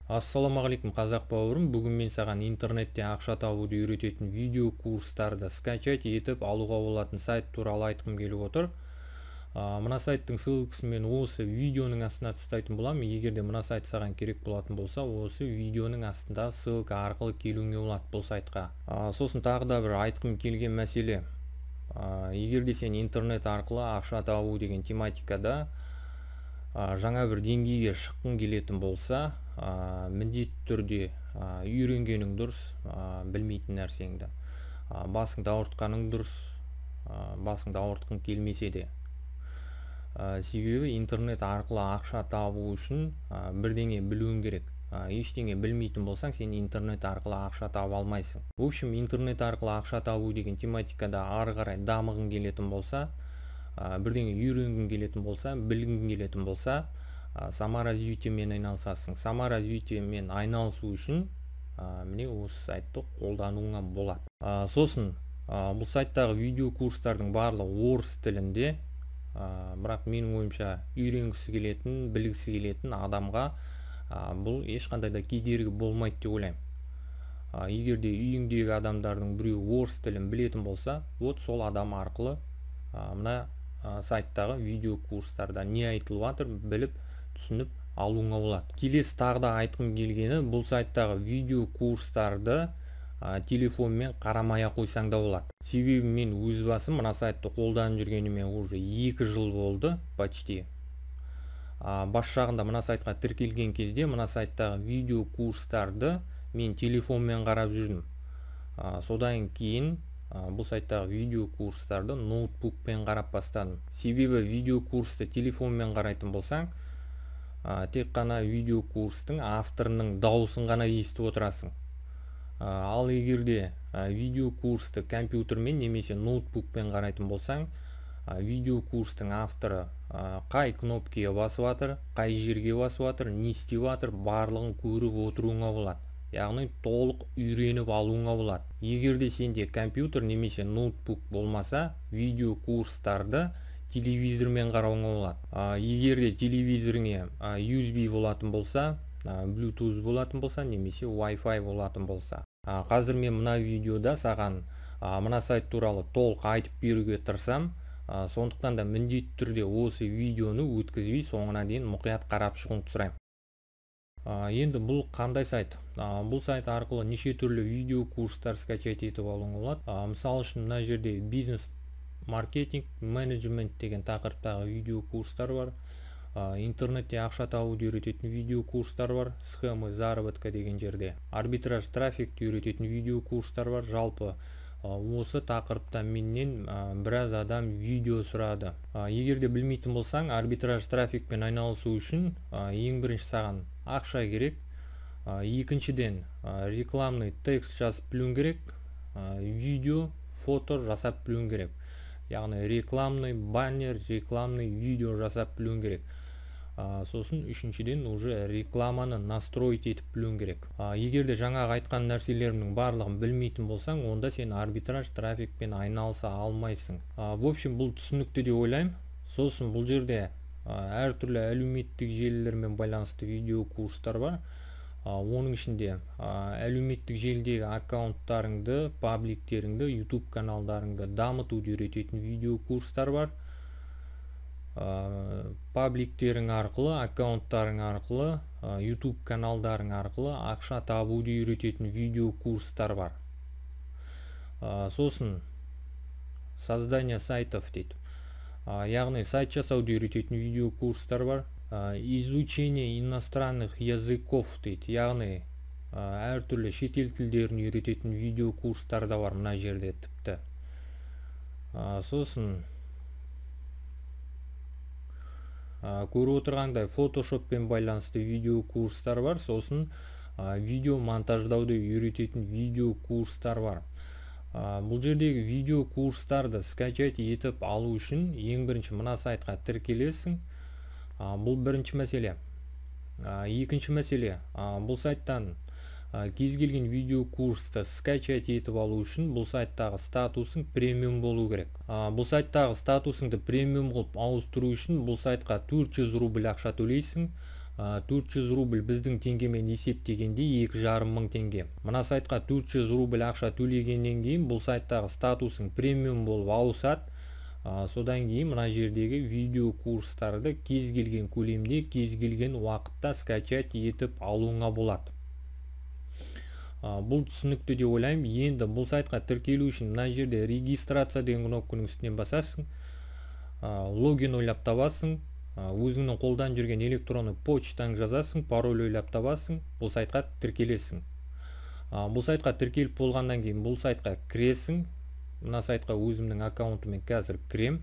Ассалаумағалейкум қазақ бауырым. Бүгін мен саған интернетте ақша табуды үйрететін видео курстарды скачать етіп алуға болатын сайт туралы айтқым келіп отыр. Мына сайттың ссылкасын мен осы видеоның астына тастайтын боламын. Егер де мына сайт саған керек болатын болса, осы видеоның астында ссылка арқылы келуіңе болады бұл сайтқа. Сосын тағы да бір айтқым келген мәселе. Егер де сен интернет арқылы ақша табу деген тематикада жаңа бір деңгейге шыққың келетін болса, міндетті түрде үйренгенің дұрыс, білмейтін нәрсеңді. Басыңды ауыртқаның дұрыс, басыңды ауыртқың келмесе де. Себебі интернет арқылы ақша табу үшін бірдеңе білуің керек. Ештеңе білмейтін болсаң, сен интернет арқылы ақша таба алмайсың. В общем, интернет арқылы ақша табу деген тематикада ары қарай дамығың келетін болса, бірдеңе үйренгің келетін болса, білгің келетін болса, саморазвитиемен айналысасың. Саморазвитиемен айналысу үшін міне осы сайтты қолдануыңа болады. Сосын бұл сайттағы видео курстардың барлығы орыс тілінде, бірақ менің ойымша үйренгісі келетін, білгісі келетін адамға бұл ешқандай да кедергі болмайды деп ойлаймын. Егер де үйіңдегі адамдардың біреуі орыс тілін білетін болса, вот сол адам арқылы мына сайттағы видео курстарда не айтылып жатыр біліп түсініп алуыңа болады. Келесі тағы да айтқым келгені, бұл сайттағы видео курстарды телефонмен қарамай қойсаң да болады. Себебі мен өз басым мына сайтты қолданып жүргеніме уже 2 жыл болды почти. Бас жағында мына сайтқа тіркелген кезде мына сайттағы видео курстарды мен телефонмен қарап жүрдім. Содан кейін бұл сайттағы видео курстарды ноутбукпен қарап бастадым. Себебі видео курсты телефонмен қарайтын болсаң, тек қана видео курстың авторының дауысын ғана естіп отырасың. Ал егерде видео курсты компьютермен немесе ноутбукпен қарайтын болсаң, видео курстың авторы қай кнопкаға басып жатыр, қай жерге басып жатыр, не істеп жатыр, барлығын көріп отыруыңа болады. Яғни толық үйреніп алуыңа болады. Егер де сенде компьютер немесе ноутбук болмаса, видео курстарды телевизормен қарауыңа болады. Егер де телевизорыңе USB болатын болса, Bluetooth болатын болса, немесе Wi-Fi болатын болса. Қазір мен мына видеода саған мына сайт туралы толық айтып беруге тырысам, сондықтан да міндетті түрде осы видеоны өткізбей соңына дейін мұқият қарап шығуыңды сұраймын. Енді бұл қандай сайт? Бұл сайт арқылы неше түрлі видео курстар скачать етіп алуыңа болады. Мысал үшін мына жерде бизнес маркетинг менеджмент деген тақырыптағы видео курстар бар. Интернетте ақша табуды үйрететін видео курстар бар. Схемы заработка деген жерде. Арбитраж трафикті үйрететін видео курстар бар. Жалпы осы тақырыпта менен біраз адам видео сұрады. Егер де білмейтін болсаң, арбитраж трафикпен айналысу үшін ең бірінші саған ақша керек. Екіншіден рекламный текст жазып білуің керек. Видео, фото жасап білуің керек. Яғни рекламный баннер, рекламный видео жасап білуің керек. Сосын үшіншіден уже рекламаны настроить етіп білуің керек. Егер де жаңағы айтқан нәрселерімнің барлығын білмейтін болсаң, онда сен арбитраж трафикпен айналыса алмайсың. В общем, бұл түсінікті деп ойлаймын. Сосын бұл жерде әртүрлі әлеуметтік желілермен байланысты видео курстар бар. Оның ішінде әлеуметтік желідегі аккаунттарыңды, пабликтеріңді, YouTube каналдарыңды дамытуды үйрететін видео курстар бар. Пабликтерің арқылы, аккаунттарың арқылы, YouTube каналдарың арқылы ақша табуды үйрететін видео курстар бар. Сосын создание сайтов дейді. Яғни сайт жасауды үйрететін видео курстар бар. Изучение иностранных языков дейді. Яғни әртүрлі шетел тілдерін үйрететін видео курстар да бар мына жерде тіпті. Сосын көріп отырғандай фотошоппен байланысты видео курстар бар. Сосын видео монтаждауды үйрететін видео курстар бар. Бұл жердегі видео курстарды скачать етіп алу үшін ең бірінші мына сайтқа тіркелесің. Бұл бірінші мәселе. Екінші мәселе, бұл сайттан кез келген видео курсты скачать етіп алу үшін бұл сайттағы статусың премиум болу керек. Бұл сайттағы статусыңды премиум қылып ауыстыру үшін бұл сайтқа 400 рубль ақша төлейсің. 400 рубль біздің теңгемен есептегенде 2,5 мың теңге. Мына сайтқа 400 рубль ақша төлегеннен кейін бұл сайттағы статусың премиум болып ауысады. Содан кейін мына жердегі видео курстарды кез келген көлемде, кез келген уақытта скачать етіп алуыңа болады. Бұл түсінікті деп ойлаймын. Енді бұл сайтқа тіркелу үшін мына жерде регистрация деген кнопканың үстінен басасың. Логин ойлап табасың. Өзіңнің қолдан жүрген электронды почтаң жазасың, пароль ойлап табасың, бұл сайтқа тіркелесің. Бұл сайтқа тіркеліп болғаннан кейін бұл сайтқа кіресің. Мына сайтқа өзімнің аккаунтымен қазір кірем.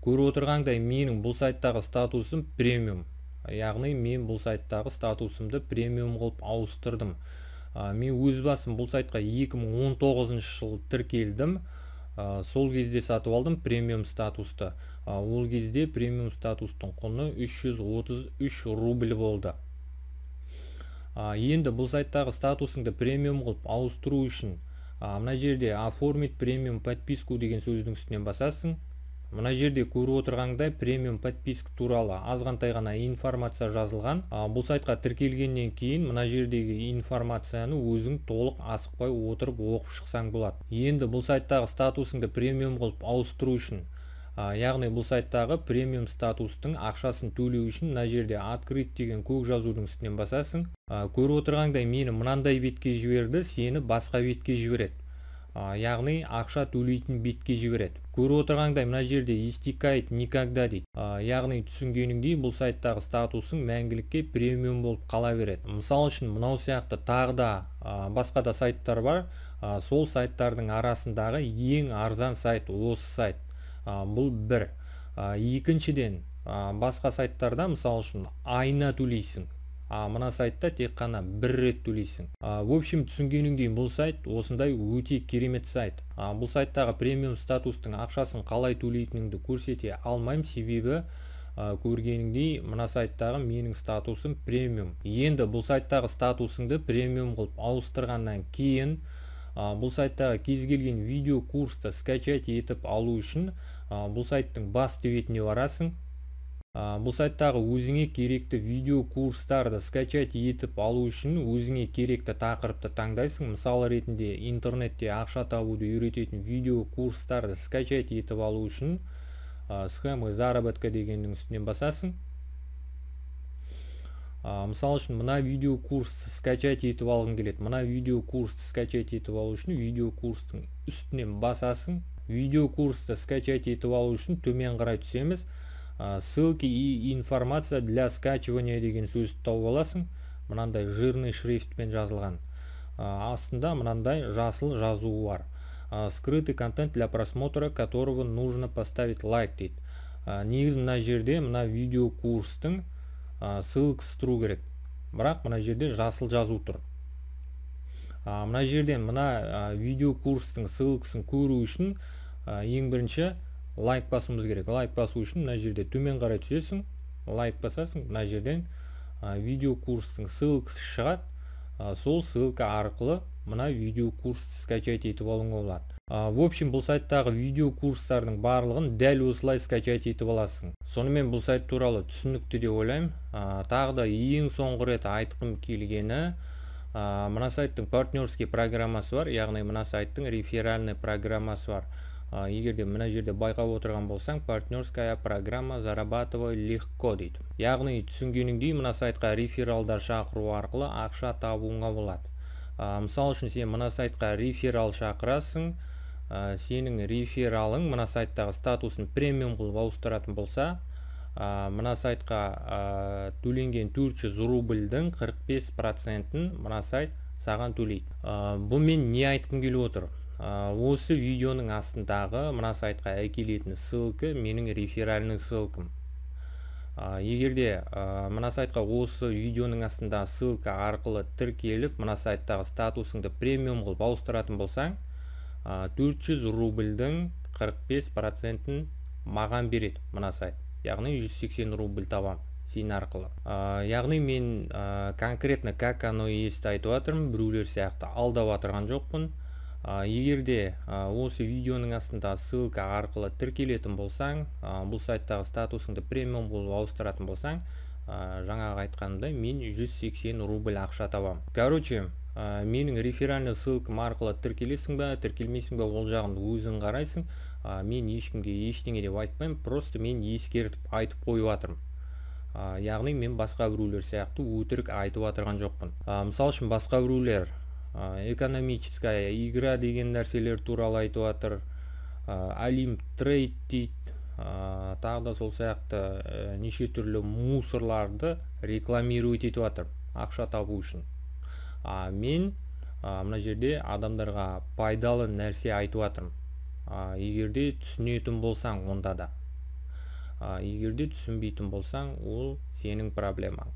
Көріп отырғандай менің бұл сайттағы статусым премиум. Яғни мен бұл сайттағы статусымды премиум қылып ауыстырдым. Мен өз басым бұл сайтқа 2019 жылы тіркелдім. Сол кезде сатып алдым премиум статусты. Ол кезде премиум статустың құны 333 рубль болды. Енді бұл сайттағы статусыңды премиум қылып ауыстыру үшін мына жерде оформить премиум подписку деген сөздің үстінен басасың. Мына жерде көріп отырғандай премиум подписка туралы азғантай ғана информация жазылған. Бұл сайтқа тіркелгеннен кейін мына жердегі информацияны өзің толық асықпай отырып оқып шықсаң болады. Енді бұл сайттағы статусыңды премиум қылып ауыстыру үшін, яғни бұл сайттағы премиум статустың ақшасын төлеу үшін мына жерде открыть деген көк жазудың үстінен басасың. Көріп отырғандай мені мынандай бетке жіберді, сені басқа бетке жібереді. Яғни ақша төлейтін бетке жібереді. Көріп отырғандай мына жерде истекает никогда дейді. Яғни түсінгеніңдей бұл сайттағы статусың мәңгілікке премиум болып қала береді. Мысал үшін мынау сияқты тағы да басқа да сайттар бар. Сол сайттардың арасындағы ең арзан сайт осы сайт. Бұл бір. Екіншіден басқа сайттарда мысал үшін айына төлейсің. Мына сайтта тек қана бір рет төлейсің. В общем, түсінгеніңдей бұл сайт осындай өте керемет сайт. Бұл сайттағы премиум статустың ақшасын қалай төлейтініңді көрсете алмаймын, себебі көргеніңдей мына сайттағы менің статусым премиум. Енді бұл сайттағы статусыңды премиум қылып ауыстырғаннан кейін бұл сайттағы кез келген видео курсты скачать етіп алу үшін бұл сайттың басты бетіне барасың. Бұл сайттағы өзіңе керекті видео курстарды скачать етіп алу үшін өзіңе керекті тақырыпты таңдайсың. Мысалы ретінде интернетте ақша табуды үйрететін видео курстарды скачать етіп алу үшін схемы заработка дегеннің үстінен басасың. Мысал үшін мына видео курсты скачать етіп алғың келеді. Мына видео курсты скачать етіп алу үшін видео курстың үстінен басасың. Видео курсты скачать етіп алу үшін төмен қарай түсеміз. Ссылки и информация для скачивания деген сөзді тауып аласың. Мынандай жирный шрифтпен жазылған. Астында мынандай жасыл жазуы бар. Скрытый контент для просмотра, которого нужно поставить лайк дейді. Негізі мына жерде мына видео курстың ссылкасы тұру керек. Бірақ мына жерде жасыл жазу тұр. Мына жерден мына видео курстың ссылкасын көру үшін ең бірінші лайк басуымыз керек. Лайк басу үшін мына жерде төмен қарай түсесің, лайк басасың, мына жерден видео курстың ссылкасы шығады. Сол ссылка арқылы мына видео курсты скачать етіп алуыңа болады. В общем, бұл сайттағы видео курстардың барлығын дәл осылай скачать етіп аласың. Сонымен бұл сайт туралы түсінікті деп ойлаймын. Тағы да ең соңғы рет айтқым келгені, мына сайттың партнерский программасы бар, яғни мына сайттың реферальный программасы бар. Егер де мына жерде байқап отырған болсаң, партнерская программа зарабатывай легко дейді. Яғни түсінгеніңдей мына сайтқа рефералдар шақыру арқылы ақша табуыңа болады. Мысал үшін сен мына сайтқа реферал шақырасың, сенің рефералың мына сайттағы статусын премиум қылып ауыстыратын болса, мына сайтқа төленген 400 рубльдің 45%-ін мына сайт саған төлейді. Бұл мен не айтқым келіп отыр? Осы видеоның астындағы мына сайтқа әкелетін ссылка менің реферальный ссылкам. Егерде мына сайтқа осы видеоның астында ссылка арқылы тіркеліп мына сайттағы статусыңды премиум қылып ауыстыратын болсаң, 400 рубльдің 45%-ін маған береді мына сайт. Яғни 180 рубль табам сен арқылы. Яғни мен конкретно как оно есть айтып жатырмын, біреулер сияқты алдап отырған жоқпын. Егерде осы видеоның астында ссылка арқылы тіркелетін болсаң, бұл сайттағы статусыңды премиум болып ауыстыратын болсаң, жаңағы айтқанымдай мен 180 рубль ақша табам. Короче, менің реферальный ссылкам арқылы тіркелесің бе тіркелмейсің бе, ол жағын өзің қарайсың. Мен ешкімге ештеңе деп айтпаймын, просто мен ескертіп айтып қойып жатырмын. Яғни мен басқа біреулер сияқты өтірік айтып отырған жоқпын. Мысал үшін басқа біреулер экономическая игра деген нәрселер туралы айтып жатыр, Олимп трейд дейді, тағы да сол сияқты неше түрлі мусорларды рекламировать етіп жатыр ақша табу үшін. Мен мына жерде адамдарға пайдалы нәрсе айтып жатырмын. Егерде түсінетін болсаң, онда да. Егерде түсінбейтін болсаң, ол сенің проблемаң.